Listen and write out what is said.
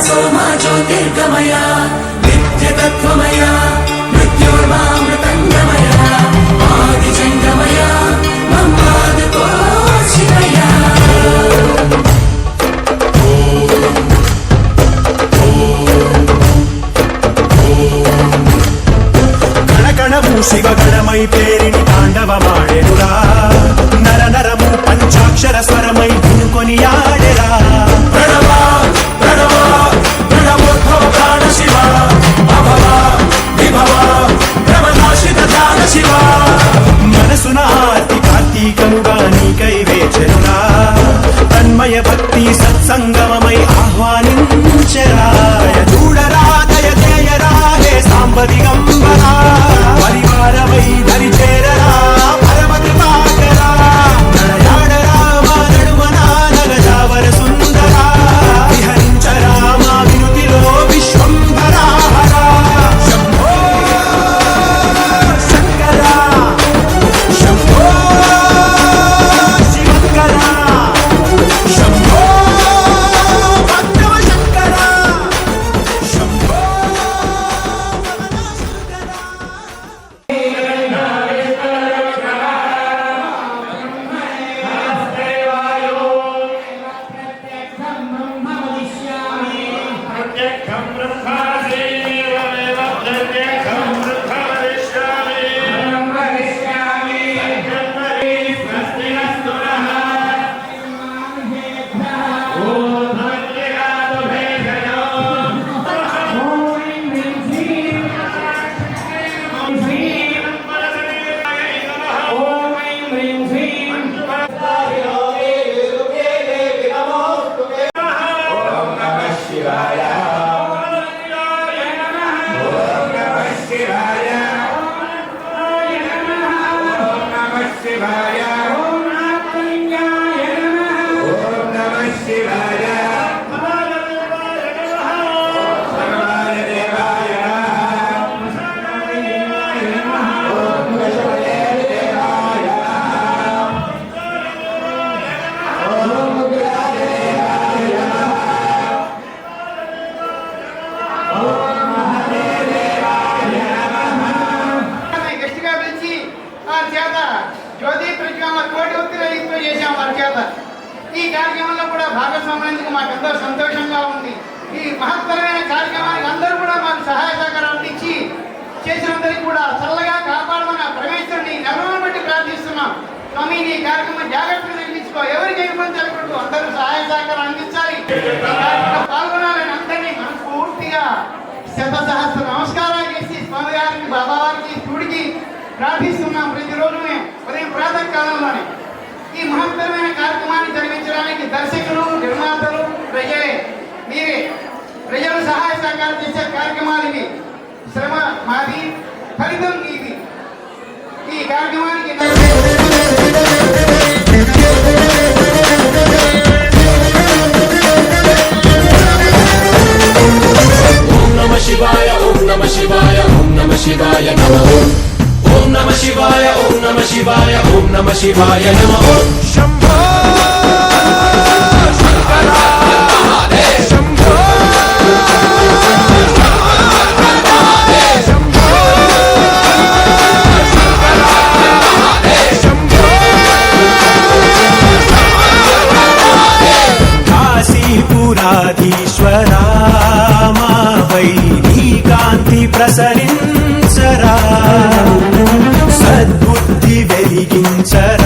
सोमा ज्योतिर्गमय नित्यतत्त्वमय मृत्योर्मामृतङ्गमय आदिजङ्गमय ममादितो शिवय గణగణము శివగణమై పేరిని తాండవమాడెనురా నర నరము పంచాక్షర స్వరమై ధునుకొని ఆడెరా ప్రణవ ప్రణవ ప్రణవోద్భవ ప్రాణ శివ అభవ విభవ ప్రమదాశిత ధ్యాన శివ మనసున ఆర్తి కార్తీకముగా నీకై వేచెనురా తన్మయ భక్తి సత్సంగమమై ఆహ్వానించెరా చూడరా దయ చేయరా హే సాంబ దిగంబరా పరివారమై దరి చేరరా పరమ కృపాకరా నడయాడరా మా నడుమన నగజావర సుందరా విహరించరా మా వినుతిలో విశ్వంభరా హరా శంభో శంకరా శంభో శివంకరా శంభో భక్తవ శంకరా శంభో ఈ కార్యక్రమంలో కూడా భాగస్వామ్యానికి మాకెంతో సంతోషంగా ఉంది. ఈ మహత్తరమైన కార్యక్రమానికి అందరూ కూడా మాకు సహాయ సహకారాలు అందించి చేసినందరికీ కూడా చల్లగా కాపాడమని పరమేశ్వరుని నెలలను బట్టి ప్రార్థిస్తున్నాం. స్వామి ఈ కార్యక్రమం జాగ్రత్తగా నిర్మించుకో, ఎవరికి ఇబ్బంది జరగకూడదు, అందరూ సహాయ సహకారం అందించాలి. పాల్గొనాలని అందరినీ మనస్ఫూర్తిగా శత సహస్ర నమస్కారాలు చేసి స్వామి గారికి బాబావారికి శివుడికి ప్రార్థిస్తున్నాం. ప్రతిరోజు ఉదయం ప్రాతः కాలంలోనే ఈ మహత్తరమైన కార్యక్రమాన్ని జరిపించడానికి దర్శకులు, నిర్మాతలు ప్రజలే, మీరే ప్రజలు సహాయ సహకారం చేసే కార్యక్రమాలు ఇవి. శ్రమ మాది, ఫలితం మీది. ఈ కార్యక్రమానికి ఓం నమః శివాయ ఓం నమః శివాయ ఓం నమః శివాయ నమః ఓం నమః శివాయ ఓం నమః శివాయ ఓం నమః శివాయ నమః శంభో శంకరా శంభో కాశీపురాధీశ్వరా మా వై నీ కాంతి ప్రసరించరా సద్బుద్ధి వెలిగించరా